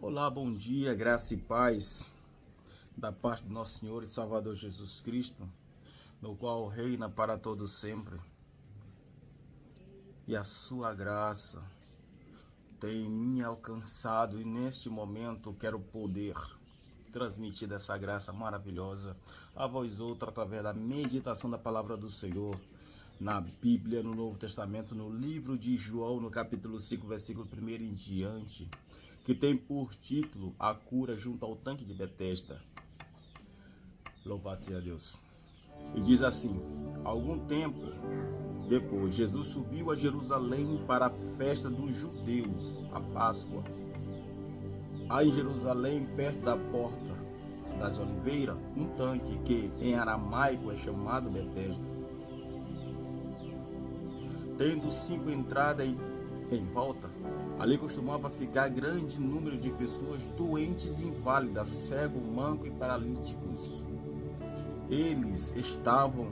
Olá, bom dia, graça e paz da parte do nosso Senhor e Salvador Jesus Cristo, no qual reina para todos sempre. E a sua graça tem me alcançado e neste momento quero poder transmitir dessa graça maravilhosa a vós outra através da meditação da palavra do Senhor na Bíblia, no Novo Testamento, no livro de João, no capítulo 5, versículo 1 em diante, que tem por título a cura junto ao tanque de Betesda. Louvado seja Deus. E diz assim: algum tempo depois, Jesus subiu a Jerusalém para a festa dos judeus, a Páscoa. Há em Jerusalém, perto da porta das Oliveiras, um tanque que em aramaico é chamado Betesda, tendo 5 entradas em volta. Ali costumava ficar grande número de pessoas doentes e inválidas, cegos, mancos e paralíticos. Eles esperavam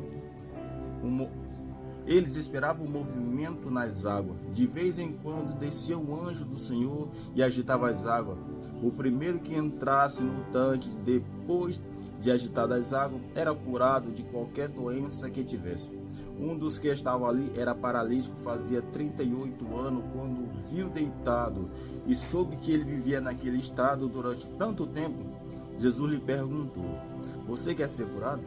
o movimento nas águas. De vez em quando descia o anjo do Senhor e agitava as águas. O primeiro que entrasse no tanque depois de agitar as águas era curado de qualquer doença que tivesse. Um dos que estava ali era paralítico, fazia 38 anos. Quando viu deitado e soube que ele vivia naquele estado durante tanto tempo, Jesus lhe perguntou: você quer ser curado?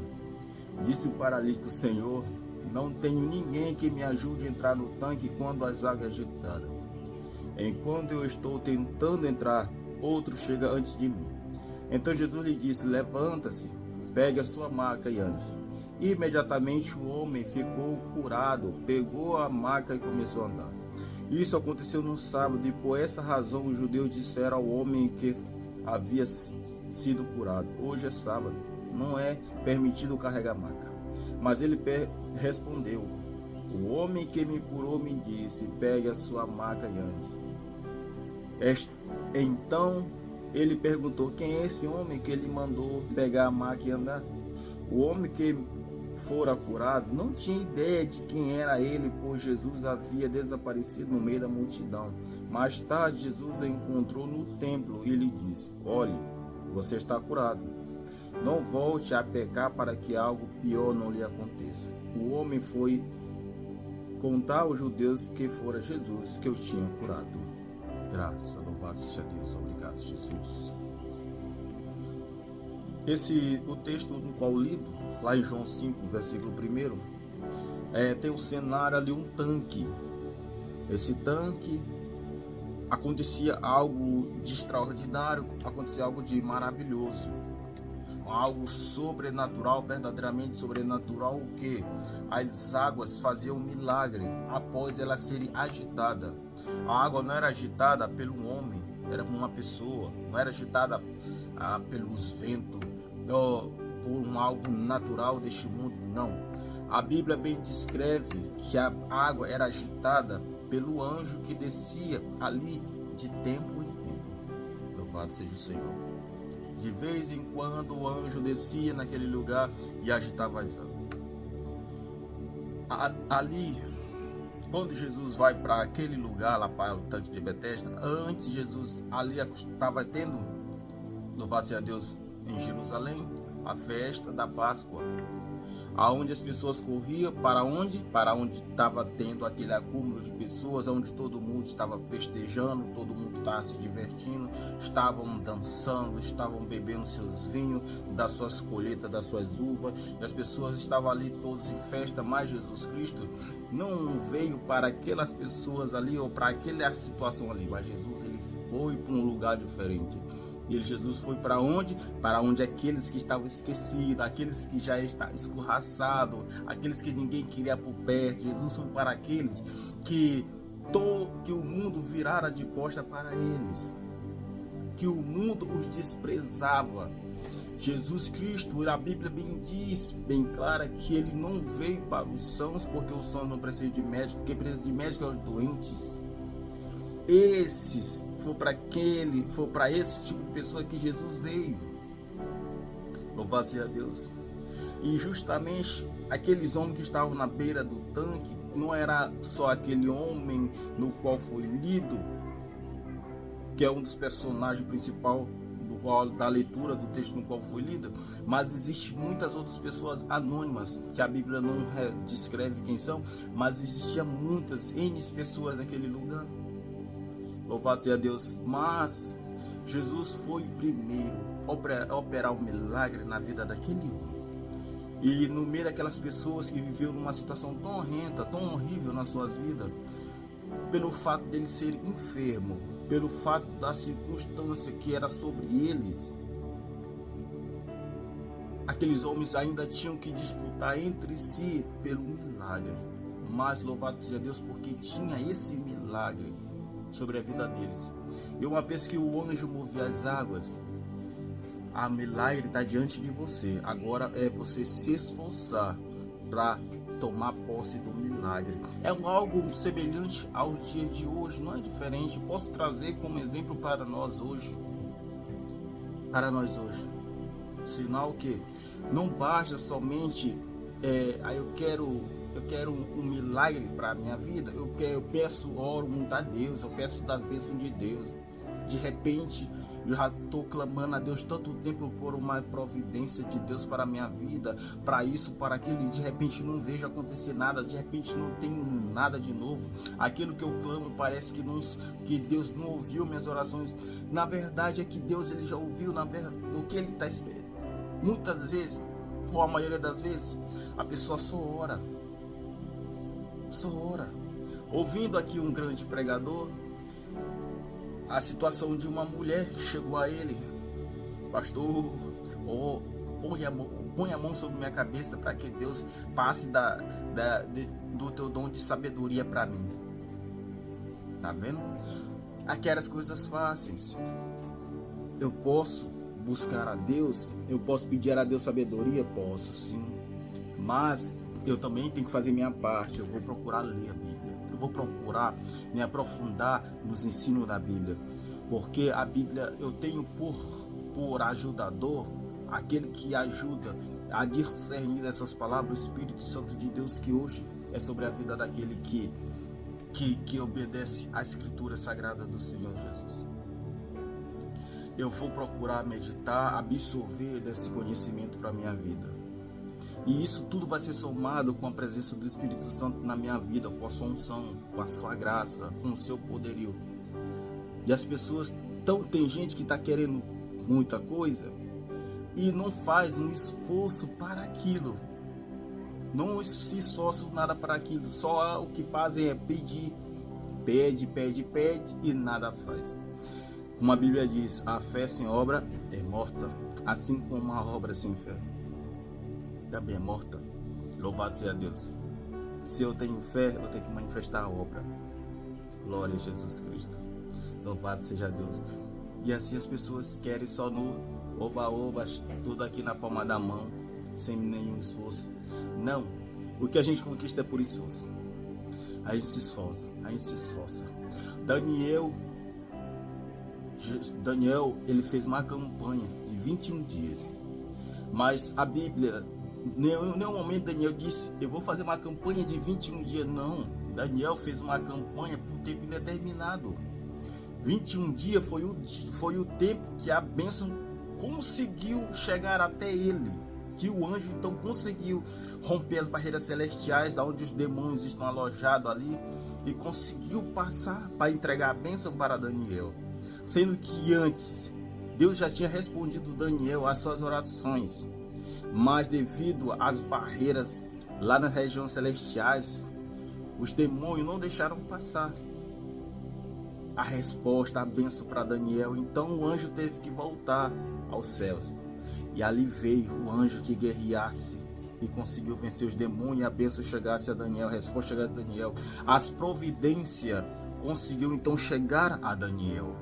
Disse o paralítico: Senhor, não tenho ninguém que me ajude a entrar no tanque quando as águas agitadas. Enquanto eu estou tentando entrar, outro chega antes de mim. Então Jesus lhe disse: levanta-se, pegue a sua maca e ande. Imediatamente o homem ficou curado, pegou a maca e começou a andar. Isso aconteceu no sábado, e por essa razão os judeus disseram ao homem que havia sido curado: hoje é sábado, não é permitido carregar a maca. Mas ele respondeu: o homem que me curou me disse: pegue a sua maca e ande. Então ele perguntou: quem é esse homem que ele mandou pegar a maca e andar? O homem que fora curado não tinha ideia de quem era ele, pois Jesus havia desaparecido no meio da multidão. Mais tarde, Jesus o encontrou no templo e lhe disse: olhe, você está curado. Não volte a pecar para que algo pior não lhe aconteça. O homem foi contar aos judeus que fora Jesus que os tinha curado. Graça, louvado seja Deus, obrigado Jesus. O texto no qual lido, lá em João 5, versículo 1, tem um cenário ali, um tanque. Esse tanque acontecia algo de extraordinário, acontecia algo de maravilhoso, algo sobrenatural, verdadeiramente sobrenatural, o que as águas faziam um milagre após elas serem agitadas. A água não era agitada pelo homem, era uma pessoa, não era agitada pelos ventos, por algo natural deste mundo, não. A Bíblia bem descreve que a água era agitada pelo anjo que descia ali de tempo em tempo. Louvado seja o Senhor. De vez em quando o anjo descia naquele lugar e agitava as águas. Ali, quando Jesus vai para aquele lugar, lá para o tanque de Betesda, antes Jesus ali estava tendo, louvado seja Deus, em Jerusalém, a festa da Páscoa, aonde as pessoas corriam para onde estava tendo aquele acúmulo de pessoas, onde todo mundo estava festejando, todo mundo estava se divertindo, estavam dançando, estavam bebendo seus vinhos, das suas colheitas, das suas uvas, e as pessoas estavam ali todos em festa. Mas Jesus Cristo não veio para aquelas pessoas ali ou para aquela situação ali, mas Jesus ele foi para um lugar diferente. Jesus foi para onde? Para onde aqueles que estavam esquecidos, aqueles que já estavam escorraçados, aqueles que ninguém queria por perto. Jesus foi para aqueles que o mundo virara de costa para eles, que o mundo os desprezava. Jesus Cristo, a Bíblia bem diz, bem clara, que ele não veio para os sãos, porque os sãos não precisam de médico, quem precisa de médico é os doentes. Foi para esse tipo de pessoa que Jesus veio. Louvado seja Deus. E justamente aqueles homens que estavam na beira do tanque, não era só aquele homem no qual foi lido que é um dos personagens principais da leitura do texto no qual foi lida, mas existem muitas outras pessoas anônimas que a Bíblia não descreve quem são, mas existiam muitas N pessoas naquele lugar. Louvado seja Deus. Mas Jesus foi o primeiro a operar um milagre na vida daquele homem. E no meio daquelas pessoas que viveram numa situação tão horrenda, tão horrível nas suas vidas, pelo fato dele ser enfermo, pelo fato da circunstância que era sobre eles, aqueles homens ainda tinham que disputar entre si pelo milagre. Mas louvado seja Deus, porque tinha esse milagre sobre a vida deles. E uma vez que o anjo movia as águas, a milagre está diante de você. Agora é você se esforçar para tomar posse do milagre. É algo semelhante ao dia de hoje, não é diferente. Posso trazer como exemplo para nós hoje. Sinal que não basta somente eu quero um milagre para a minha vida. Eu peço, oro muito a Deus, eu peço das bênçãos de Deus. De repente eu já estou clamando a Deus tanto tempo por uma providência de Deus para a minha vida, para isso, para aquilo, e de repente não vejo acontecer nada, de repente não tem nada de novo. Aquilo que eu clamo parece que Deus não ouviu minhas orações. Na verdade é que Deus ele já ouviu, o que ele está esperando. Muitas vezes, ou a maioria das vezes, a pessoa só ora. Ouvindo aqui um grande pregador, a situação de uma mulher chegou a ele: pastor, põe a mão sobre minha cabeça para que Deus passe do teu dom de sabedoria para mim. Tá vendo? Aquelas coisas fáceis. Eu posso buscar a Deus, eu posso pedir a Deus sabedoria? Posso sim, mas eu também tenho que fazer minha parte. Eu vou procurar ler a Bíblia, eu vou procurar me aprofundar nos ensinos da Bíblia, porque a Bíblia eu tenho por ajudador aquele que ajuda a discernir essas palavras, o Espírito Santo de Deus, que hoje é sobre a vida daquele que obedece à Escritura Sagrada do Senhor Jesus. Eu vou procurar meditar, absorver desse conhecimento para a minha vida. E isso tudo vai ser somado com a presença do Espírito Santo na minha vida, com a sua unção, com a sua graça, com o seu poderio. E as pessoas, tem gente que está querendo muita coisa e não faz um esforço para aquilo. Não se esforça nada para aquilo, só o que fazem é pedir. Pede e nada faz. Como a Bíblia diz, a fé sem obra é morta, assim como a obra sem fé também é morta. Louvado seja Deus. Se eu tenho fé, eu tenho que manifestar a obra. Glória a Jesus Cristo. Louvado seja Deus. E assim as pessoas querem só no oba-oba, tudo aqui na palma da mão, sem nenhum esforço. Não, o que a gente conquista é por esforço. A gente se esforça. Daniel, ele fez uma campanha de 21 dias. Mas a Bíblia, em nenhum momento Daniel disse: eu vou fazer uma campanha de 21 dias. Não, Daniel fez uma campanha por tempo indeterminado. 21 dias foi o tempo que a bênção conseguiu chegar até ele, que o anjo então conseguiu romper as barreiras celestiais, da onde os demônios estão alojados ali, e conseguiu passar para entregar a bênção para Daniel. Sendo que antes Deus já tinha respondido Daniel às suas orações, mas devido às barreiras lá nas regiões celestiais, os demônios não deixaram passar a resposta, a bênção para Daniel. Então o anjo teve que voltar aos céus, e ali veio o anjo que guerreasse e conseguiu vencer os demônios, e a bênção chegasse a Daniel, a resposta chegasse a Daniel, as providências conseguiu então chegar a Daniel.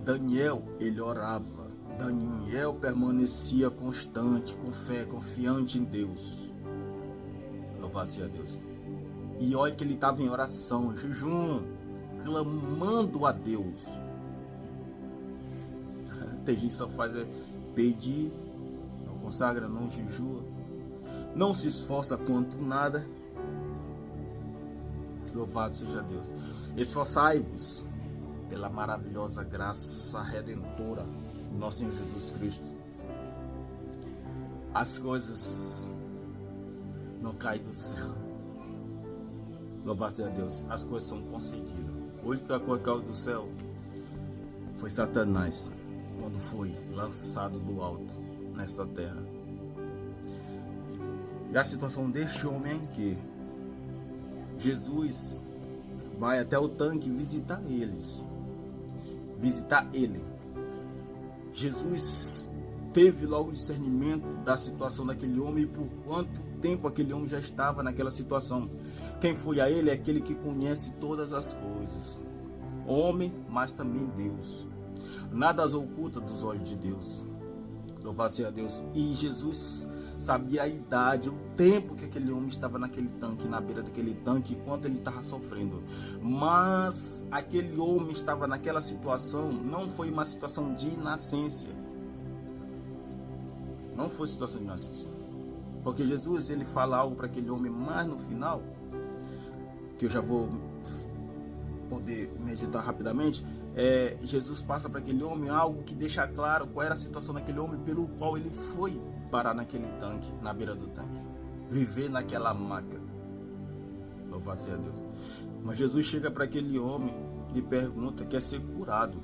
Daniel, ele orava. Daniel permanecia constante, com fé, confiante em Deus. Louvado seja Deus. E olha que ele estava em oração, jejum, clamando a Deus. Tem gente que só faz pedir, não consagra, não jejua, não se esforça quanto nada. Louvado seja Deus. Esforçai-vos pela maravilhosa graça redentora do nosso Senhor Jesus Cristo. As coisas não caem do céu. Louvado seja Deus, as coisas são concedidas. O único que caiu do céu foi Satanás, quando foi lançado do alto nesta terra. E a situação deste homem é que Jesus vai até o tanque visitar eles. Visitar ele. Jesus teve logo o discernimento da situação daquele homem e por quanto tempo aquele homem já estava naquela situação. Quem foi a ele é aquele que conhece todas as coisas. Homem, mas também Deus. Nada as oculta dos olhos de Deus. Louvado seja Deus. E Jesus sabia a idade, o tempo que aquele homem estava naquele tanque, na beira daquele tanque, enquanto ele estava sofrendo. Mas aquele homem estava naquela situação, não foi uma situação de nascença. Não foi situação de nascença. Porque Jesus, ele fala algo para aquele homem mais no final, que eu já vou poder meditar rapidamente. Jesus passa para aquele homem algo que deixa claro qual era a situação daquele homem pelo qual ele foi parar naquele tanque, na beira do tanque, viver naquela maca. Louvado seja Deus. Mas Jesus chega para aquele homem e pergunta, quer ser curado.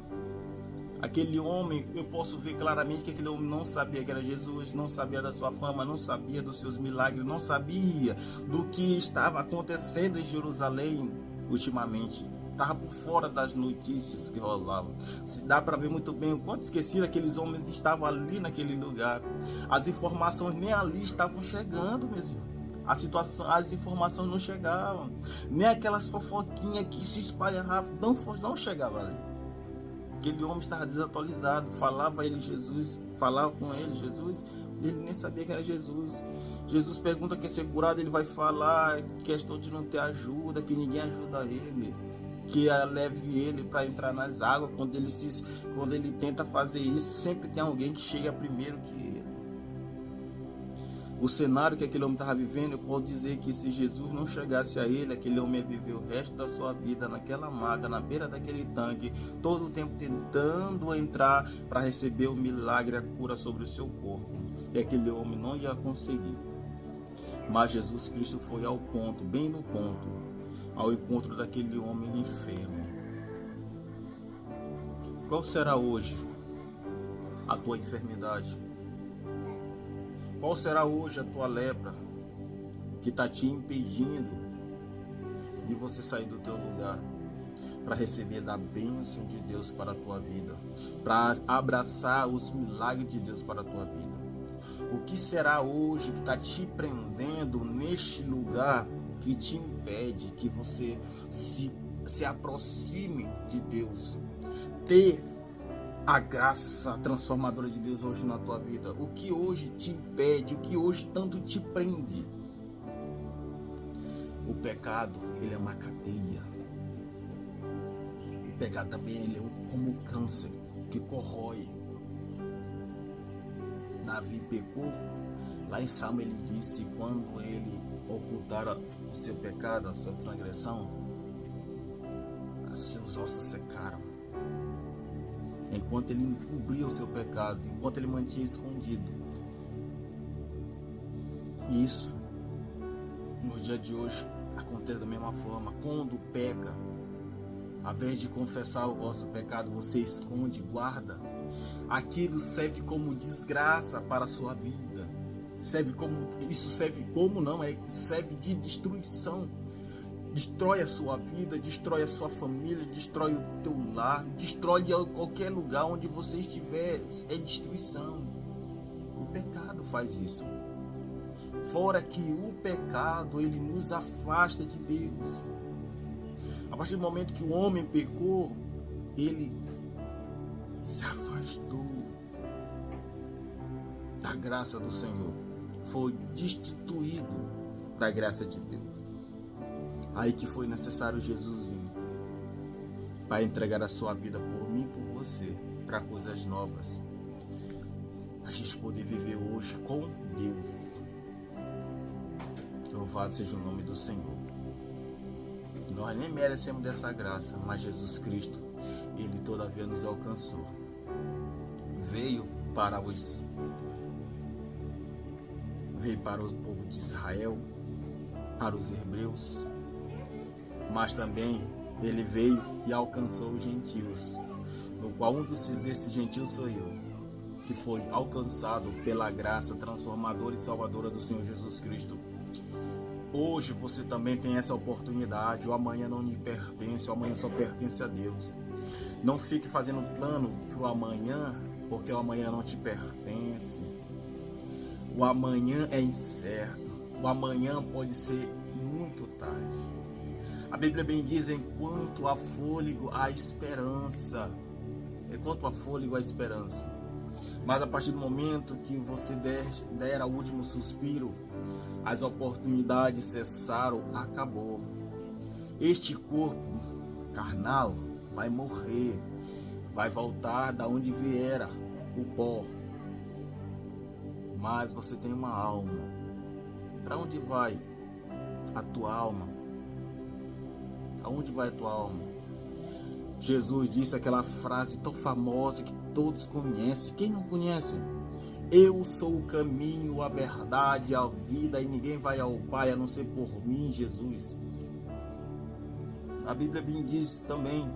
Aquele homem, eu posso ver claramente que aquele homem não sabia que era Jesus, não sabia da sua fama, não sabia dos seus milagres, não sabia do que estava acontecendo em Jerusalém ultimamente. Estava por fora das notícias que rolavam. Se dá para ver muito bem o quanto esquecido aqueles homens estavam ali naquele lugar. As informações nem ali estavam chegando, mesmo. As informações não chegavam. Nem aquelas fofoquinhas que se espalham rápido não chegavam ali. Aquele homem estava desatualizado. Falava ele Jesus, falava com ele Jesus, e ele nem sabia que era Jesus. Jesus pergunta quer ser curado, ele vai falar questão de não ter ajuda, que ninguém ajuda ele, que leve ele para entrar nas águas. Quando ele tenta fazer isso, sempre tem alguém que chega primeiro que ele. O cenário que aquele homem estava vivendo, eu posso dizer que se Jesus não chegasse a ele, aquele homem ia viver o resto da sua vida naquela maca, na beira daquele tanque, todo o tempo tentando entrar para receber o milagre, a cura sobre o seu corpo. E aquele homem não ia conseguir. Mas Jesus Cristo foi ao ponto, bem no ponto, ao encontro daquele homem enfermo. Qual será hoje a tua enfermidade? Qual será hoje a tua lepra que está te impedindo de você sair do teu lugar para receber da bênção de Deus para a tua vida, para abraçar os milagres de Deus para a tua vida? O que será hoje que está te prendendo neste lugar que te impede que você se aproxime de Deus, ter a graça transformadora de Deus hoje na tua vida? O que hoje te impede, o que hoje tanto te prende? O pecado, ele é uma cadeia. O pecado também ele é como um câncer que corrói. Davi pecou, lá em Salmo ele disse, quando ele ocultara o seu pecado, a sua transgressão, seus ossos secaram. Enquanto ele encobria o seu pecado, enquanto ele mantinha escondido. E isso, no dia de hoje, acontece da mesma forma. Quando peca, ao invés de confessar o vosso pecado, você esconde, guarda. Aquilo serve como desgraça para a sua vida. Serve de destruição. Destrói a sua vida, destrói a sua família, destrói o teu lar, destrói qualquer lugar onde você estiver. É destruição. O pecado faz isso. Fora que o pecado, ele nos afasta de Deus. A partir do momento que o homem pecou, ele se afastou da graça do Senhor. Foi destituído da graça de Deus. Aí que foi necessário Jesus vir para entregar a sua vida por mim e por você, para coisas novas. A gente poder viver hoje com Deus. Louvado seja o nome do Senhor. Nós nem merecemos dessa graça, mas Jesus Cristo, Ele todavia nos alcançou. Veio para o povo de Israel, para os hebreus, mas também Ele veio e alcançou os gentios, no qual um desses gentios sou eu, que foi alcançado pela graça transformadora e salvadora do Senhor Jesus Cristo. Hoje você também tem essa oportunidade. O amanhã não lhe pertence, o amanhã só pertence a Deus. Não fique fazendo plano para o amanhã, porque o amanhã não te pertence. O amanhã é incerto, o amanhã pode ser muito tarde. A Bíblia bem diz: enquanto há fôlego, há esperança. Enquanto há fôlego, há esperança. Mas a partir do momento que você der o último suspiro, as oportunidades cessaram, acabou. Este corpo carnal vai morrer, vai voltar da onde viera, o pó. Mas você tem uma alma. Para onde vai a tua alma? Aonde vai a tua alma? Jesus disse aquela frase tão famosa que todos conhecem. Quem não conhece? Eu sou o caminho, a verdade, a vida, e ninguém vai ao Pai a não ser por mim, Jesus. A Bíblia bem diz também,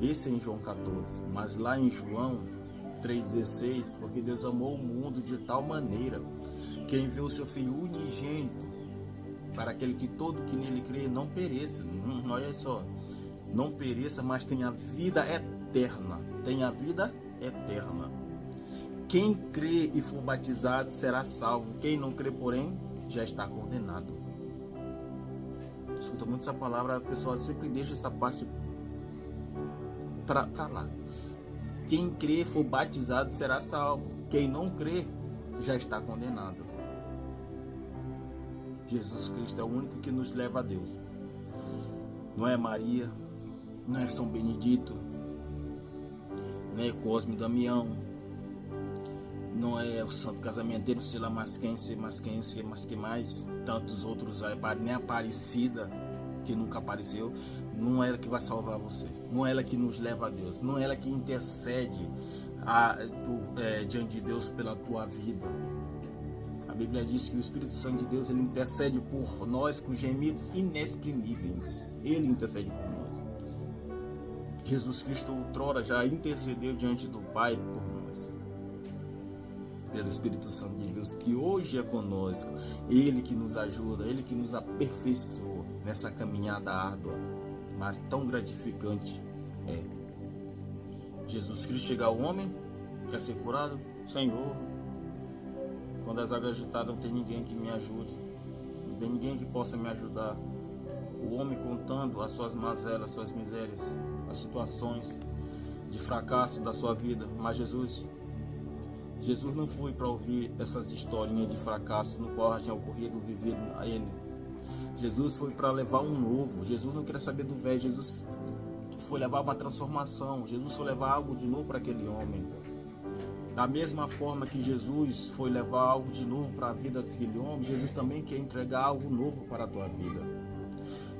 esse é em João 14, mas lá em João 3,16, porque Deus amou o mundo de tal maneira que enviou o seu Filho unigênito, para aquele que todo que nele crê não pereça. Olha só, não pereça, mas tenha vida eterna. Tenha vida eterna. Quem crê e for batizado será salvo. Quem não crê, porém, já está condenado. Escuta muito essa palavra, a pessoa sempre deixa essa parte para lá. Quem crê e for batizado será salvo. Quem não crê, já está condenado. Jesus Cristo é o único que nos leva a Deus. Não é Maria, não é São Benedito, não é Cosme e Damião, não é o Santo Casamenteiro, sei lá mais quem, tantos outros, nem Aparecida, que nunca apareceu. Não é ela que vai salvar você, não é ela que nos leva a Deus, não é ela que intercede diante de Deus pela tua vida. A Bíblia diz que o Espírito Santo de Deus, ele intercede por nós com gemidos inexprimíveis. Ele intercede por nós. Jesus Cristo outrora já intercedeu diante do Pai por nós, pelo Espírito Santo de Deus, que hoje é conosco. Ele que nos ajuda, Ele que nos aperfeiçoa nessa caminhada árdua, mas tão gratificante é. Jesus Cristo chega ao homem, quer ser curado? Senhor, quando as águas agitadas, não tem ninguém que me ajude, não tem ninguém que possa me ajudar. O homem contando as suas mazelas, as suas misérias, as situações de fracasso da sua vida. Mas Jesus não foi para ouvir essas historinhas de fracasso no qual já tinha ocorrido, vivido a ele. Jesus foi para levar um novo. Jesus não queria saber do velho. Jesus foi levar uma transformação. Jesus foi levar algo de novo para aquele homem. Da mesma forma que Jesus foi levar algo de novo para a vida daquele homem, Jesus também quer entregar algo novo para a tua vida.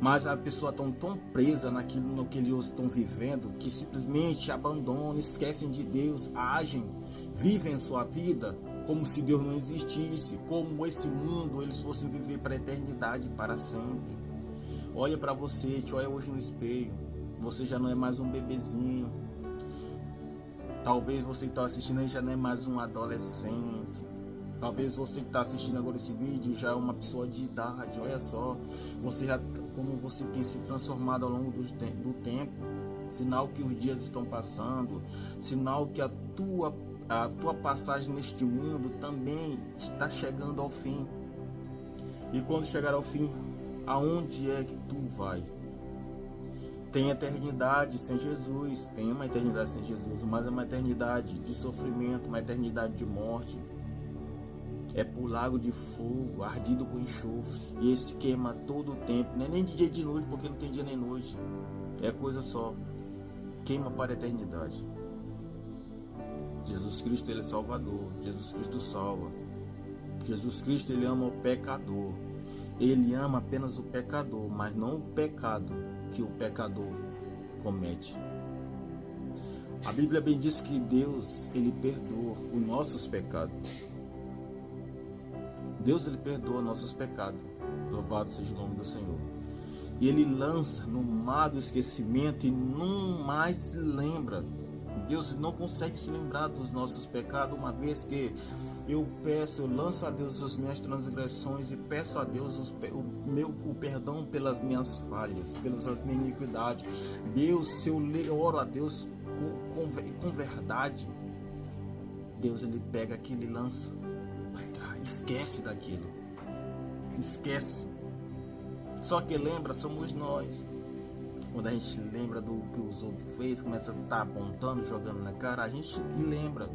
Mas a pessoa está tão presa naquilo no que eles estão vivendo, que simplesmente abandonam, esquecem de Deus, agem, vivem sua vida como se Deus não existisse, como esse mundo eles fossem viver para a eternidade, para sempre. Olha para você, te olha hoje no espelho, você já não é mais um bebezinho. Talvez você que está assistindo aí já não é mais um adolescente. Talvez você que está assistindo agora esse vídeo já é uma pessoa de idade. Olha só, você já, como você tem se transformado ao longo do tempo. Sinal que os dias estão passando. Sinal que a tua passagem neste mundo também está chegando ao fim. E quando chegar ao fim, aonde é que tu vai? Tem eternidade sem Jesus, tem uma eternidade sem Jesus, mas é uma eternidade de sofrimento, uma eternidade de morte. É por lago de fogo, ardido com enxofre, e esse queima todo o tempo, não é nem de dia e de noite, porque não tem dia nem noite, é coisa só, queima para a eternidade. Jesus Cristo, Ele é Salvador, Jesus Cristo salva, Jesus Cristo, Ele ama o pecador. Ele ama apenas o pecador, mas não o pecado que o pecador comete. A Bíblia bem diz que Deus, ele perdoa os nossos pecados. Deus, ele perdoa nossos pecados. Louvado seja o nome do Senhor. E ele lança no mar do esquecimento e não mais se lembra. Deus não consegue se lembrar dos nossos pecados, uma vez que eu lanço a Deus as minhas transgressões e peço a Deus o perdão pelas minhas falhas, pelas minhas iniquidades. Deus, se eu oro a Deus com verdade, Deus, ele pega aquilo e lança para trás, esquece daquilo, esquece. Só que lembra, somos nós. Quando a gente lembra do que os outros fez, começa a estar apontando, jogando na cara, a gente lembra.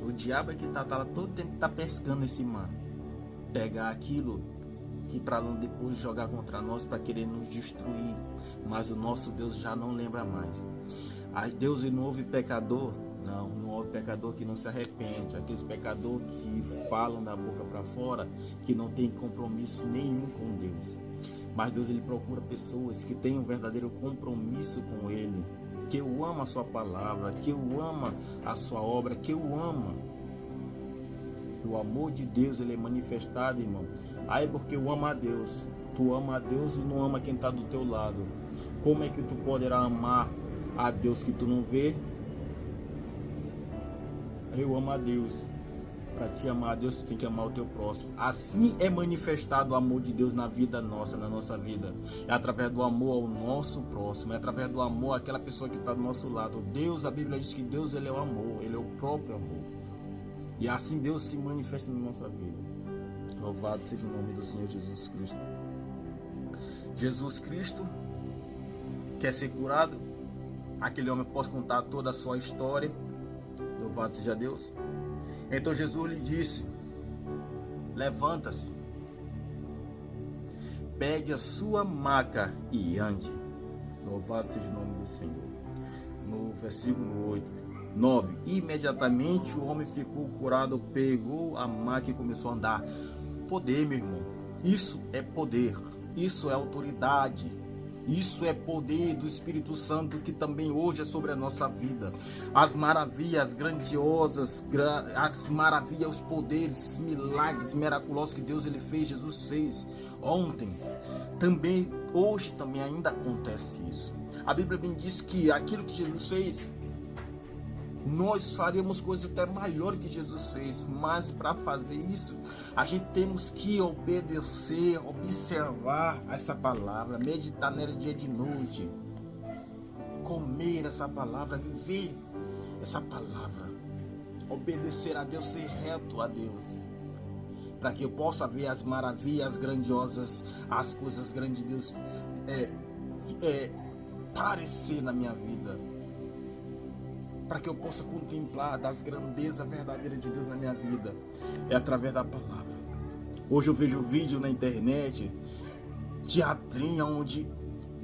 O diabo é que tá todo tempo pescando esse mar, pegar aquilo que para depois jogar contra nós, para querer nos destruir. Mas o nosso Deus já não lembra mais. Deus, não houve pecador? Não houve pecador que não se arrepende. Aqueles pecadores que falam da boca para fora, que não tem compromisso nenhum com Deus. Mas Deus, ele procura pessoas que têm um verdadeiro compromisso com Ele, que eu amo a sua palavra, que eu amo a sua obra, que eu amo. O amor de Deus, ele é manifestado, irmão. Aí porque eu amo a Deus. Tu ama a Deus e não ama quem está do teu lado. Como é que tu poderá amar a Deus que tu não vê? Eu amo a Deus. Para te amar a Deus, tu tem que amar o teu próximo. Assim é manifestado o amor de Deus na vida nossa, na nossa vida. É através do amor ao nosso próximo, é através do amor àquela pessoa que está do nosso lado. Deus, a Bíblia diz que Deus, ele é o amor, ele é o próprio amor. E assim Deus se manifesta na nossa vida. Louvado seja o nome do Senhor Jesus Cristo. Jesus Cristo quer ser curado. Aquele homem, posso contar toda a sua história. Louvado seja Deus. Então Jesus lhe disse: levanta-se, pegue a sua maca e ande. Louvado seja o nome do Senhor. No versículo 9: imediatamente o homem ficou curado, pegou a maca e começou a andar. Poder, meu irmão, isso é poder, isso é autoridade. Isso é poder do Espírito Santo que também hoje é sobre a nossa vida. As maravilhas grandiosas, as maravilhas, os poderes, milagres miraculosos que Deus ele fez, Jesus fez ontem. Também, hoje também ainda acontece isso. A Bíblia bem diz que aquilo que Jesus fez, nós faremos coisas até maiores que Jesus fez, mas para fazer isso, a gente temos que obedecer, observar essa palavra, meditar nela dia e de noite, comer essa palavra, viver essa palavra, obedecer a Deus, ser reto a Deus, para que eu possa ver as maravilhas grandiosas, as coisas grandes de Deus parecer na minha vida, para que eu possa contemplar das grandezas verdadeiras de Deus na minha vida, é através da palavra. Hoje eu vejo vídeo na internet, teatrinha, onde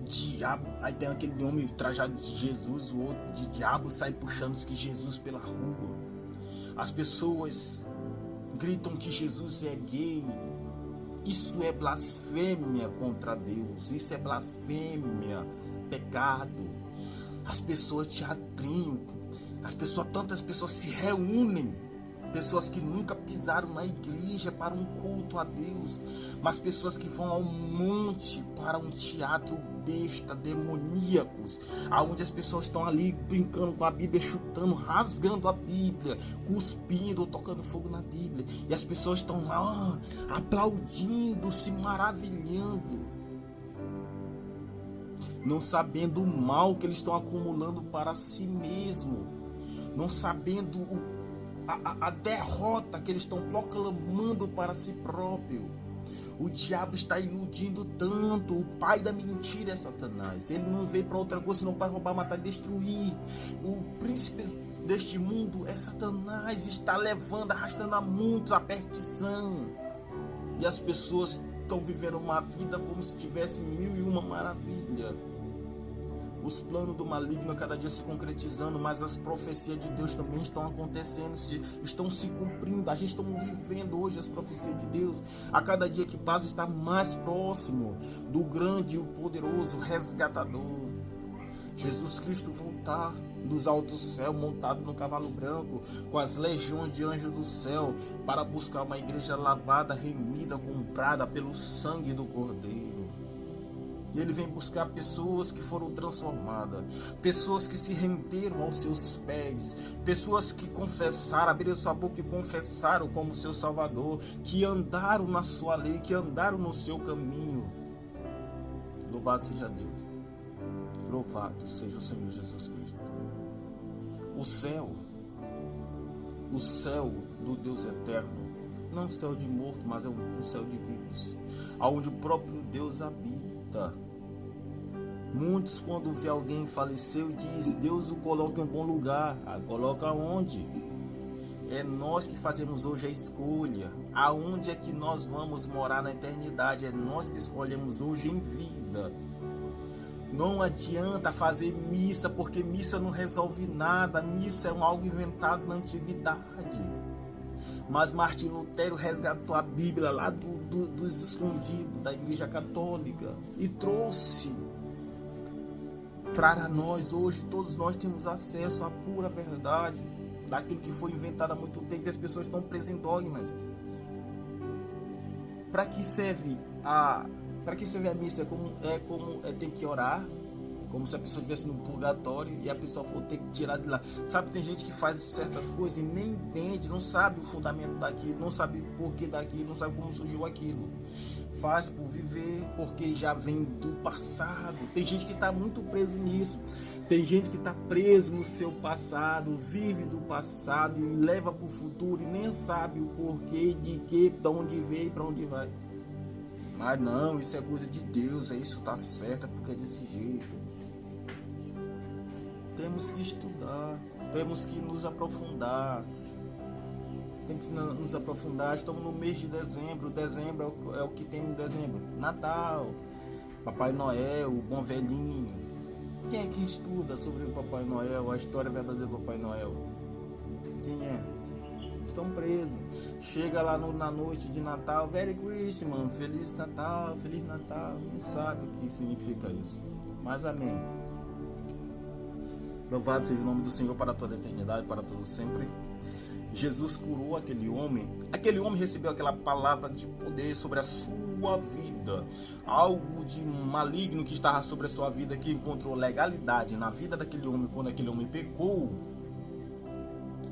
diabo, aí tem aquele homem trajado de Jesus, o outro de diabo sai puxando os que Jesus pela rua. As pessoas gritam que Jesus é gay. Isso é blasfêmia contra Deus, isso é blasfêmia, pecado. As pessoas teatrinham, tantas pessoas se reúnem, pessoas que nunca pisaram na igreja para um culto a Deus, mas pessoas que vão ao monte para um teatro besta, demoníacos, aonde as pessoas estão ali brincando com a Bíblia, chutando, rasgando a Bíblia, cuspindo, tocando fogo na Bíblia, e as pessoas estão lá aplaudindo, se maravilhando, não sabendo o mal que eles estão acumulando para si mesmo, não sabendo a derrota que eles estão proclamando para si próprio. O diabo está iludindo tanto. O pai da mentira é Satanás. Ele não veio para outra coisa senão para roubar, matar e destruir. O príncipe deste mundo é Satanás. Está levando, arrastando a muitos a perdição. E as pessoas estão vivendo uma vida como se tivesse 1001 maravilha. Os planos do maligno cada dia se concretizando, mas as profecias de Deus também estão acontecendo, estão se cumprindo. A gente está vivendo hoje as profecias de Deus. A cada dia que passa está mais próximo do grande e o poderoso resgatador. Jesus Cristo voltar dos altos céus, montado no cavalo branco, com as legiões de anjos do céu, para buscar uma igreja lavada, remida, comprada pelo sangue do Cordeiro. E ele vem buscar pessoas que foram transformadas, pessoas que se renderam aos seus pés, pessoas que confessaram, abriram sua boca e confessaram como seu Salvador, que andaram na sua lei, que andaram no seu caminho. Louvado seja Deus. Louvado seja o Senhor Jesus Cristo. O céu do Deus eterno, não um céu de morto, mas é um céu de vivos, onde o próprio Deus habita. Muitos, quando vê alguém faleceu, diz: Deus o coloca em um bom lugar. Coloca onde? É nós que fazemos hoje a escolha. Aonde é que nós vamos morar na eternidade? É nós que escolhemos hoje em vida. Não adianta fazer missa, porque missa não resolve nada. Missa é algo inventado na antiguidade. Mas Martim Lutero resgatou a Bíblia lá dos escondidos da Igreja Católica e trouxe para nós. Hoje todos nós temos acesso à pura verdade, daquilo que foi inventado há muito tempo, e as pessoas estão presas em dogmas. Para que serve a missa? Tem que orar, como se a pessoa estivesse no purgatório e a pessoa for ter que tirar de lá. Sabe, tem gente que faz certas coisas e nem entende, não sabe o fundamento daquilo, não sabe o porquê daquilo, não sabe como surgiu aquilo. Faz por viver, porque já vem do passado. Tem gente que está muito preso nisso. Tem gente que está preso no seu passado, vive do passado e leva para o futuro e nem sabe o porquê, de onde veio e para onde vai. Mas não, isso é coisa de Deus, isso está certo, porque é desse jeito. Temos que estudar, temos que nos aprofundar. Temos que nos aprofundar. Estamos no mês de dezembro. Dezembro é o que tem em dezembro: Natal, Papai Noel, o Bom Velhinho. Quem é que estuda sobre o Papai Noel, a história verdadeira do Papai Noel? Quem é? Estão presos. Chega lá na noite de Natal: Merry Christmas, Feliz Natal, Feliz Natal. Nem sabe o que significa isso. Mas amém. Louvado seja o nome do Senhor para toda a eternidade, para todo sempre. Jesus curou aquele homem recebeu aquela palavra de poder sobre a sua vida, algo de maligno que estava sobre a sua vida, que encontrou legalidade na vida daquele homem quando aquele homem pecou.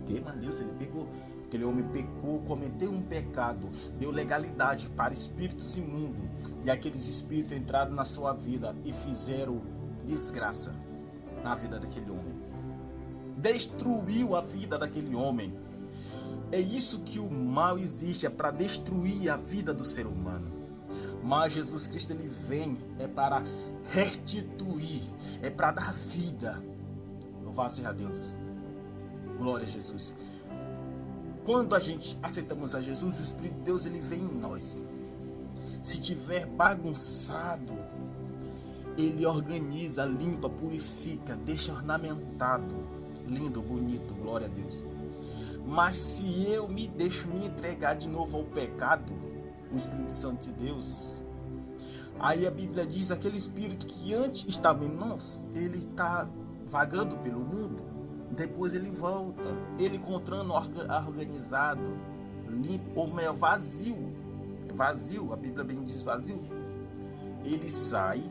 Ele pecou. Aquele homem pecou, cometeu um pecado, deu legalidade para espíritos imundos, e aqueles espíritos entraram na sua vida e fizeram desgraça na vida daquele homem. Destruiu a vida daquele homem. É isso que o mal existe, é para destruir a vida do ser humano. Mas Jesus Cristo, ele vem para restituir, é para dar vida. Louvado seja Deus. Glória a Jesus. Quando a gente aceitamos a Jesus, o Espírito de Deus, ele vem em nós. Se tiver bagunçado, ele organiza, limpa, purifica, deixa ornamentado, lindo, bonito, glória a Deus. Mas se eu me deixo me entregar de novo ao pecado, o Espírito Santo de Deus, aí a Bíblia diz: aquele espírito que antes estava em nós, ele está vagando pelo mundo, depois ele volta, ele encontrando organizado, limpo, ou melhor, vazio, a Bíblia bem diz vazio, ele sai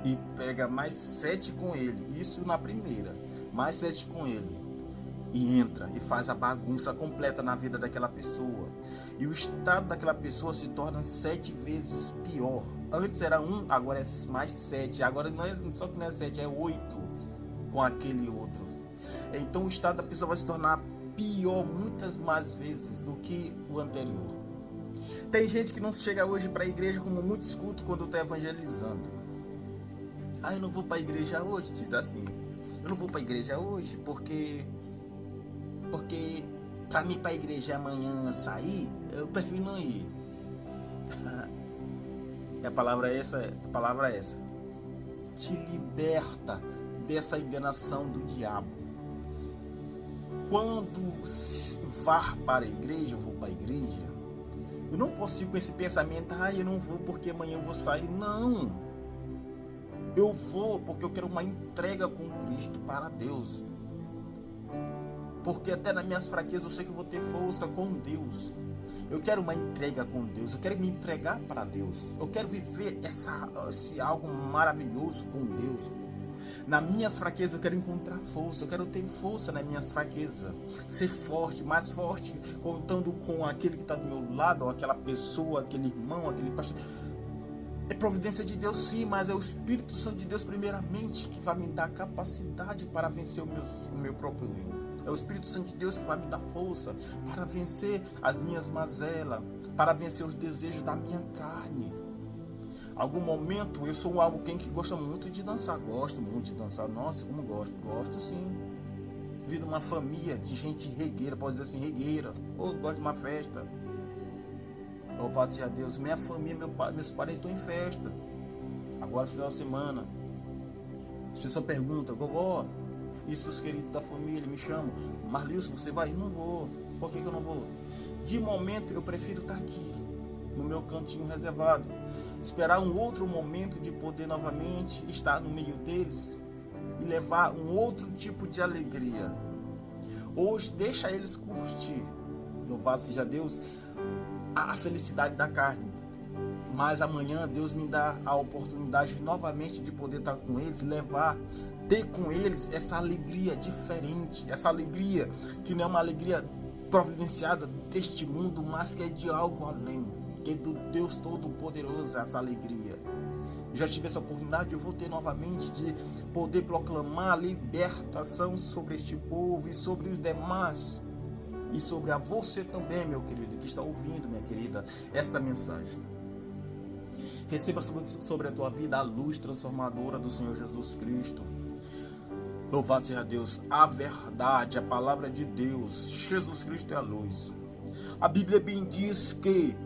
e pega mais 7 com ele, isso na primeira, mais 7 com ele, e entra e faz a bagunça completa na vida daquela pessoa, e o estado daquela pessoa se torna 7 vezes pior. Antes era 1, agora é mais 7, agora não é, só que não é 7, é 8 com aquele outro. Então o estado da pessoa vai se tornar pior muitas mais vezes do que o anterior. Tem gente que não chega hoje para a igreja, como muitos cultos, quando está evangelizando. Eu não vou para a igreja hoje, diz assim. Eu não vou para a igreja hoje porque para mim para a igreja amanhã sair, eu prefiro não ir. E a palavra é essa. Te liberta dessa enganação do diabo. Quando vá para a igreja, eu vou para a igreja, eu não posso ir com esse pensamento, eu não vou porque amanhã eu vou sair. Não, eu vou porque eu quero uma entrega com Cristo para Deus, porque até nas minhas fraquezas eu sei que eu vou ter força com Deus. Eu quero uma entrega com Deus, eu quero me entregar para Deus, eu quero viver esse algo maravilhoso com Deus. Nas minhas fraquezas eu quero encontrar força, eu quero ter força nas minhas fraquezas, ser forte, mais forte, contando com aquele que está do meu lado, ou aquela pessoa, aquele irmão, aquele pastor. É providência de Deus sim, mas é o Espírito Santo de Deus primeiramente que vai me dar capacidade para vencer o meu próprio eu. É o Espírito Santo de Deus que vai me dar força para vencer as minhas mazelas, para vencer os desejos da minha carne. Algum momento eu sou alguém que gosta muito de dançar, gosto muito de dançar, nossa, como gosto sim. Vivo numa família de gente regueira, pode dizer assim, regueira, ou gosto de uma festa. Louvado seja Deus, minha família, meus parentes estão em festa. Agora final de semana, as pessoas perguntam, gogó, isso os queridos da família me chamam, Marlilson, você vai? Não vou. Por que eu não vou? De momento eu prefiro estar aqui, no meu cantinho reservado, esperar um outro momento de poder novamente estar no meio deles e levar um outro tipo de alegria. Hoje deixa eles curtir, louvado seja Deus, a felicidade da carne, mas amanhã Deus me dá a oportunidade novamente de poder estar com eles, ter com eles essa alegria diferente, essa alegria que não é uma alegria providenciada deste mundo, mas que é de algo além, que é do Deus Todo-Poderoso, essa alegria. Eu já tive essa oportunidade, eu vou ter novamente de poder proclamar a libertação sobre este povo e sobre os demais, e sobre a você também, meu querido, que está ouvindo, minha querida, esta mensagem. Receba sobre a tua vida a luz transformadora do Senhor Jesus Cristo. Louvado seja Deus, a verdade, a palavra de Deus, Jesus Cristo é a luz. A Bíblia bem diz que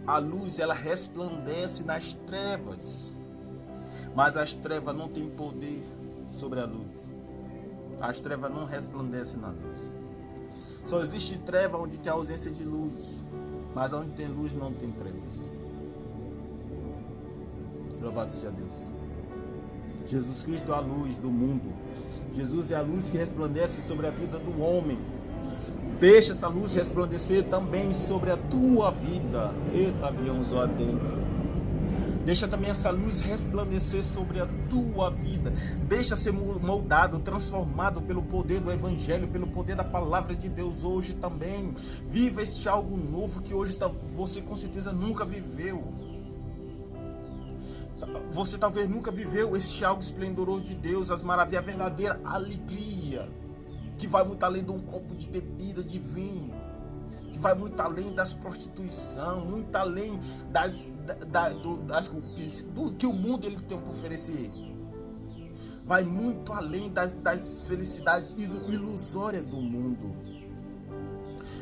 a luz, ela resplandece nas trevas, mas as trevas não têm poder sobre a luz. As trevas não resplandecem na luz. Só existe treva onde tem ausência de luz, mas onde tem luz não tem trevas. Louvado seja Deus. Jesus Cristo é a luz do mundo. Jesus é a luz que resplandece sobre a vida do homem. Deixa essa luz resplandecer também sobre a tua vida. Eita, aviãozão adentro. Deixa também essa luz resplandecer sobre a tua vida. Deixa ser moldado, transformado pelo poder do Evangelho, pelo poder da palavra de Deus hoje também. Viva este algo novo que hoje você com certeza nunca viveu. Você talvez nunca viveu este algo esplendoroso de Deus, as maravilhas, a verdadeira alegria, que vai muito além de um copo de bebida, de vinho, que vai muito além das prostituição, muito além do que o mundo ele tem para oferecer. Vai muito além das felicidades ilusórias do mundo.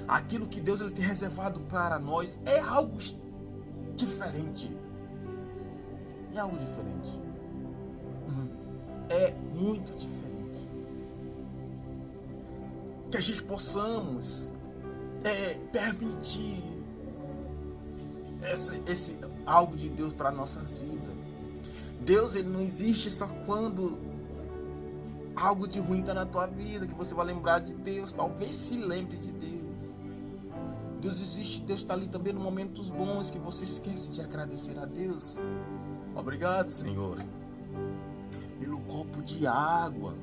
Aquilo que Deus ele tem reservado para nós é algo diferente. É algo diferente. É muito diferente. Que a gente possamos permitir esse algo de Deus para nossas vidas. Deus ele não existe só quando algo de ruim está na tua vida, que você vai lembrar de Deus. Talvez se lembre de Deus. Deus existe, Deus está ali também nos momentos bons, que você esquece de agradecer a Deus. Obrigado, Senhor, pelo copo de água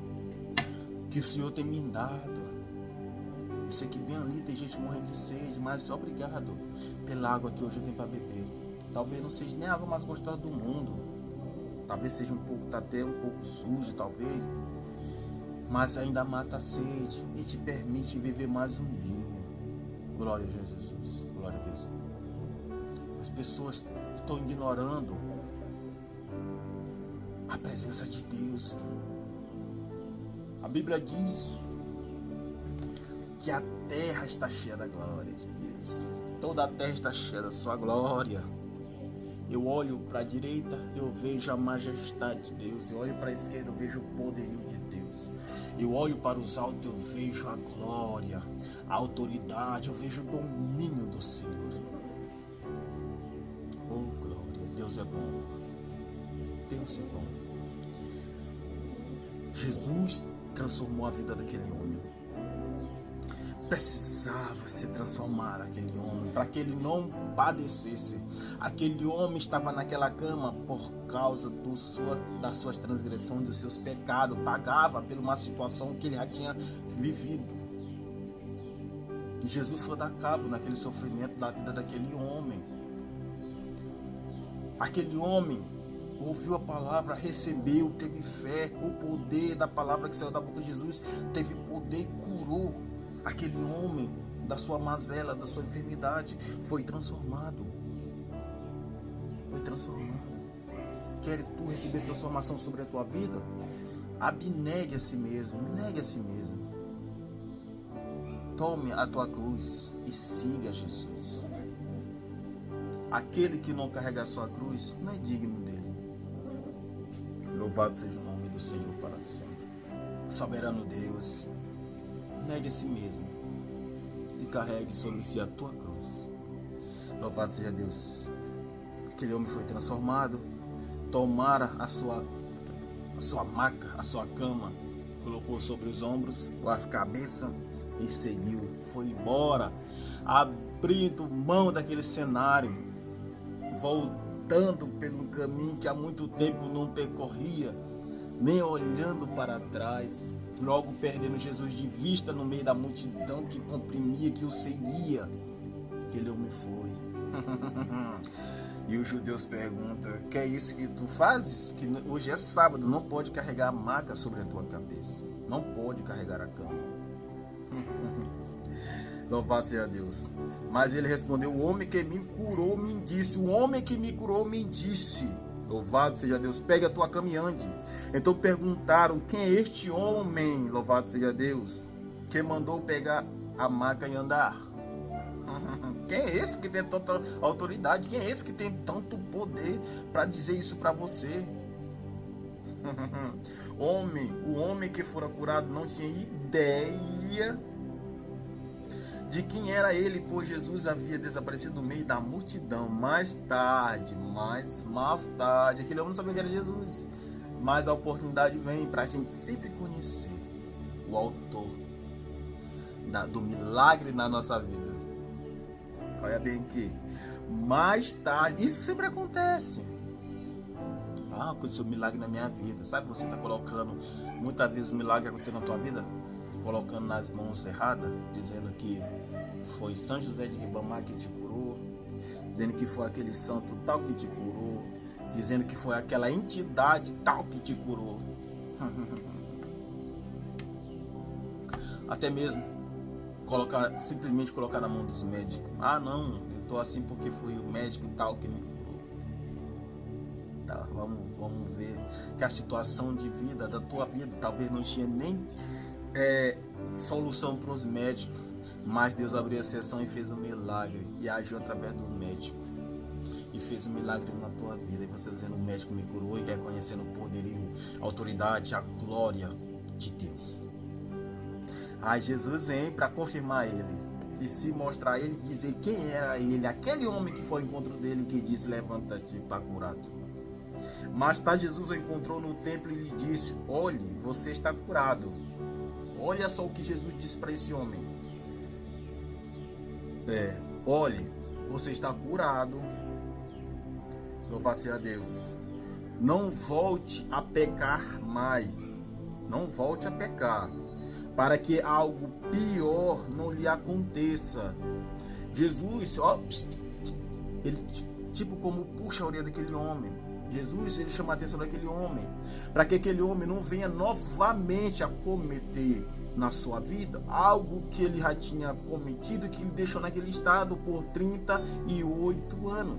que o Senhor tem me dado. Eu sei que bem ali tem gente morrendo de sede, mas obrigado pela água que hoje eu tenho para beber. Talvez não seja nem a água mais gostosa do mundo. Talvez seja tá até um pouco suja, talvez. Mas ainda mata a sede e te permite viver mais um dia. Glória a Jesus, glória a Deus. As pessoas estão ignorando a presença de Deus. A Bíblia diz que a terra está cheia da glória de Deus. Toda a terra está cheia da sua glória. Eu olho para a direita, eu vejo a majestade de Deus. Eu olho para a esquerda, eu vejo o poderio de Deus. Eu olho para os altos, eu vejo a glória, a autoridade, eu vejo o domínio do Senhor. Oh, glória, Deus é bom. Deus é bom. Jesus transformou a vida daquele homem. Precisava se transformar aquele homem, para que ele não padecesse. Aquele homem estava naquela cama por causa das suas transgressões, dos seus pecados, pagava por uma situação que ele já tinha vivido. E Jesus foi dar cabo naquele sofrimento da vida daquele homem. Aquele homem ouviu a palavra, recebeu, teve fé, o poder da palavra que saiu da boca de Jesus teve poder e curou aquele homem da sua mazela, da sua enfermidade. Foi transformado. Foi transformado. Queres tu receber transformação sobre a tua vida? Abnegue a si mesmo, negue a si mesmo. Tome a tua cruz e siga Jesus. Aquele que não carrega a sua cruz não é digno dele. Louvado seja o nome do Senhor para sempre. Soberano Deus, negue a si mesmo e carregue sobre si a tua cruz. Louvado seja Deus. Aquele homem foi transformado, tomara a sua maca, a sua cama, colocou sobre os ombros, a cabeça e seguiu. Foi embora, abrindo mão daquele cenário, voltando pelo caminho que há muito tempo não percorria, nem olhando para trás, logo perdendo Jesus de vista no meio da multidão que comprimia, que o seguia. Aquele homem foi. E os judeus perguntam: que é isso que tu fazes? Que hoje é sábado, não pode carregar a maca sobre a tua cabeça, não pode carregar a cama. Louvado seja Deus. Mas ele respondeu: o homem que me curou me disse. O homem que me curou me disse. Louvado seja Deus. Pegue a tua cama e ande. Então perguntaram: quem é este homem? Louvado seja Deus. Que mandou pegar a maca e andar. Quem é esse que tem tanta autoridade? Quem é esse que tem tanto poder para dizer isso para você? O homem que fora curado não tinha ideia de quem era ele, pois Jesus havia desaparecido do meio da multidão. Mais tarde, aquele homem não sabia que era Jesus. Mas a oportunidade vem para a gente sempre conhecer o autor do milagre na nossa vida. Olha bem que mais tarde, isso sempre acontece. Aconteceu um milagre na minha vida. Sabe, você está colocando muitas vezes o milagre acontecendo na tua vida, colocando nas mãos erradas, dizendo que foi São José de Ribamar que te curou, dizendo que foi aquele santo tal que te curou, dizendo que foi aquela entidade tal que te curou. Até mesmo simplesmente colocar na mão dos médicos. Não, eu tô assim porque foi o médico tal que me curou. Tá, vamos ver que a situação de vida da tua vida talvez não tinha nem solução para os médicos, mas Deus abriu a exceção e fez um milagre e agiu através do médico e fez um milagre na tua vida. E você dizendo: o médico me curou, e reconhecendo o poderio, a autoridade, a glória de Deus. Jesus vem para confirmar ele e se mostrar ele, dizer quem era ele, aquele homem que foi ao encontro dele, que disse: levanta-te, está curado. Mas Jesus o encontrou no templo e lhe disse: olhe, você está curado. Olha só o que Jesus disse para esse homem: olhe, você está curado. Louvado seja Deus. Não volte a pecar mais. Não volte a pecar, para que algo pior não lhe aconteça. Jesus, ele tipo como puxa a orelha daquele homem. Jesus, ele chama a atenção daquele homem, para que aquele homem não venha novamente a cometer na sua vida algo que ele já tinha cometido, que ele deixou naquele estado por 38 anos.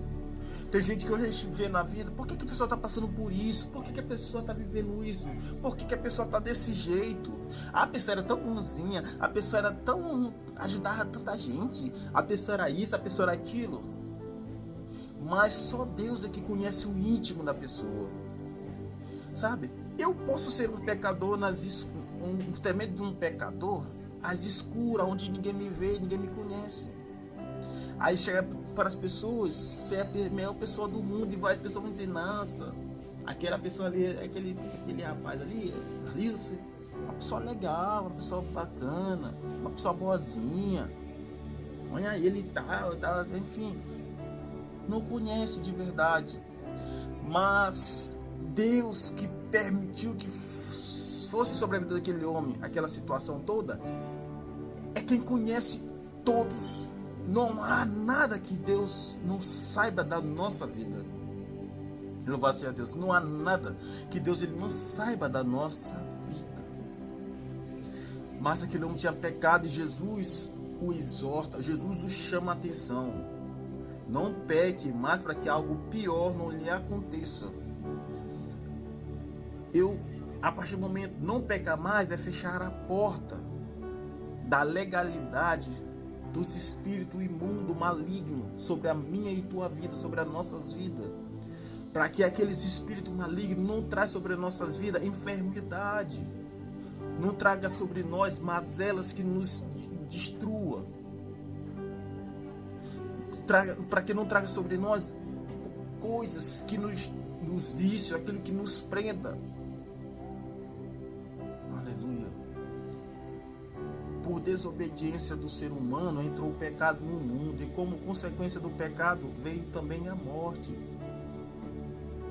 Tem gente que hoje a gente vê na vida: por que a pessoa está passando por isso? Por que a pessoa está vivendo isso? Por que a pessoa está desse jeito? A pessoa era tão bonzinha, a pessoa era tão... ajudava tanta gente, a pessoa era isso, a pessoa era aquilo. mas só Deus é que conhece o íntimo da pessoa. Sabe? Eu posso ser um pecador um temendo de um pecador às escuras, onde ninguém me vê, ninguém me conhece. Aí chega para as pessoas, você é a melhor pessoa do mundo, e as pessoas vão dizer, nossa, aquela pessoa ali, aquele rapaz ali, Alilce, uma pessoa legal, uma pessoa bacana, uma pessoa boazinha. Olha aí, ele tá, enfim, não conhece de verdade. Mas Deus, que permitiu que fosse sobre a vida daquele homem, aquela situação toda, é quem conhece todos. Não há nada que Deus não saiba da nossa vida. Louvado seja Deus. Não há nada que Deus ele não saiba da nossa vida. Mas aquele homem tinha pecado e Jesus o exorta, Jesus o chama a atenção. Não peque mais para que algo pior não lhe aconteça. A partir do momento, não pecar mais é fechar a porta da legalidade dos espíritos imundos, malignos, sobre a minha e tua vida, sobre as nossas vidas. Para que aqueles espíritos malignos não tragam sobre as nossas vidas enfermidade, não traga sobre nós mazelas que nos destrua, para que não traga sobre nós coisas que nos vícios, aquilo que nos prenda. Aleluia. Por desobediência do ser humano entrou o pecado no mundo, e como consequência do pecado veio também a morte.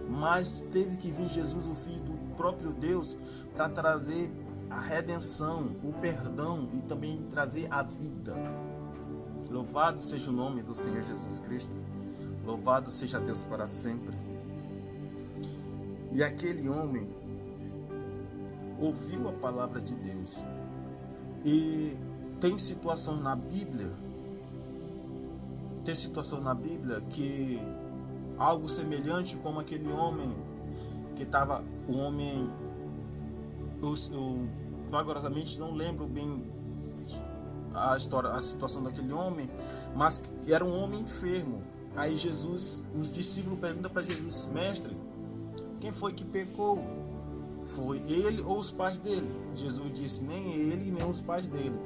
Mas teve que vir Jesus, o Filho do próprio Deus, para trazer a redenção, o perdão e também trazer a vida. Louvado seja o nome do Senhor Jesus Cristo. Louvado seja Deus para sempre. E aquele homem ouviu a palavra de Deus. E tem situações na Bíblia que algo semelhante como aquele homem que estava, eu vagarosamente não lembro bem a situação daquele homem, mas era um homem enfermo. Aí os discípulos perguntam para Jesus, mestre, quem foi que pecou? Foi ele ou os pais dele? Jesus disse, nem ele nem os pais dele,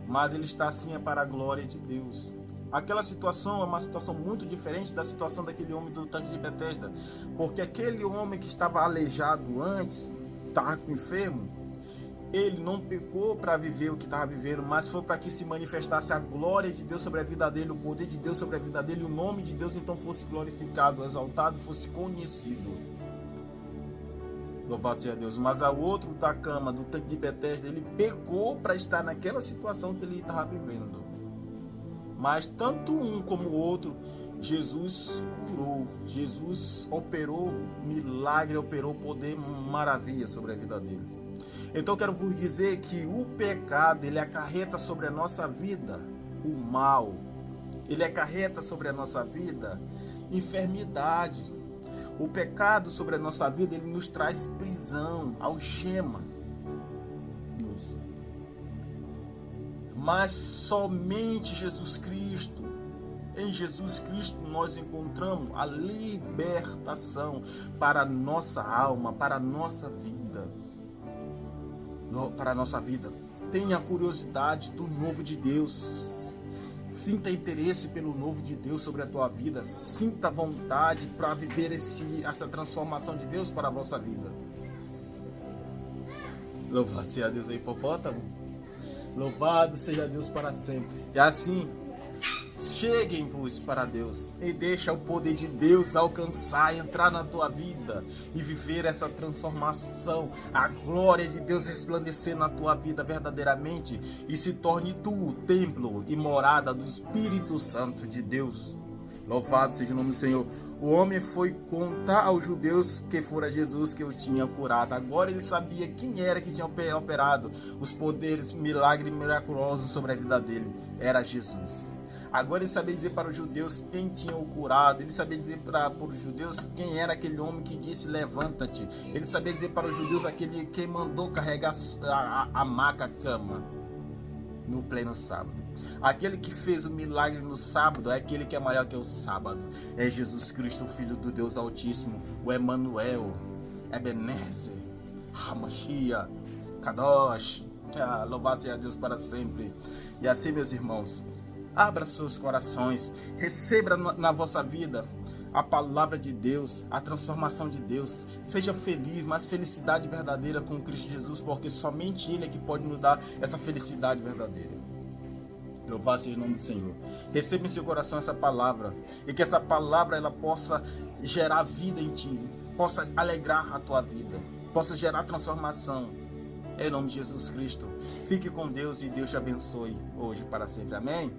mas ele está assim é para a glória de Deus. Aquela situação é uma situação muito diferente da situação daquele homem do tanque de Betesda, porque aquele homem que estava aleijado antes, estava enfermo, ele não pecou para viver o que estava vivendo, mas foi para que se manifestasse a glória de Deus sobre a vida dele, o poder de Deus sobre a vida dele, o nome de Deus então fosse glorificado, exaltado, fosse conhecido. Louvado seja Deus. Mas o outro da cama, do tanque de Betesda, ele pecou para estar naquela situação que ele estava vivendo. Mas tanto um como o outro, Jesus curou, Jesus operou milagre, operou poder, maravilha sobre a vida deles. Então eu quero vos dizer que o pecado, ele acarreta sobre a nossa vida o mal, ele acarreta sobre a nossa vida enfermidade. O pecado sobre a nossa vida, ele nos traz prisão, algema. Mas somente Jesus Cristo, em Jesus Cristo nós encontramos a libertação para a nossa alma, para a nossa vida. Para a nossa vida. Tenha curiosidade do novo de Deus. Sinta interesse pelo novo de Deus sobre a tua vida. Sinta vontade para viver essa transformação de Deus para a vossa vida. Louvado seja Deus aí, hipopótamo. Louvado seja Deus para sempre. E assim, cheguem-vos para Deus e deixa o poder de Deus alcançar, entrar na tua vida e viver essa transformação, a glória de Deus resplandecer na tua vida verdadeiramente e se torne tu o templo e morada do Espírito Santo de Deus. Louvado seja o nome do Senhor. O homem foi contar aos judeus que fora Jesus que o tinha curado. Agora ele sabia quem era que tinha operado os poderes, milagres miraculosos sobre a vida dele. Era Jesus. Agora ele sabia dizer para os judeus quem tinha o curado. Ele sabia dizer para os judeus quem era aquele homem que disse levanta-te. Ele sabia dizer para os judeus aquele que mandou carregar a maca, a cama no pleno sábado. Aquele que fez o milagre no sábado é aquele que é maior que o sábado. É Jesus Cristo, o Filho do Deus Altíssimo, o Emanuel, Ebenezer, Hamashia, Kadosh. Louvado seja Deus para sempre. E assim, meus irmãos, abra seus corações, receba na vossa vida a palavra de Deus, a transformação de Deus. Seja feliz, mas felicidade verdadeira com Cristo Jesus, porque somente Ele é que pode nos dar essa felicidade verdadeira. Louvado seja o nome do Senhor. Receba em seu coração essa palavra, e que essa palavra ela possa gerar vida em ti, possa alegrar a tua vida, possa gerar transformação. Em nome de Jesus Cristo. Fique com Deus e Deus te abençoe hoje para sempre. Amém?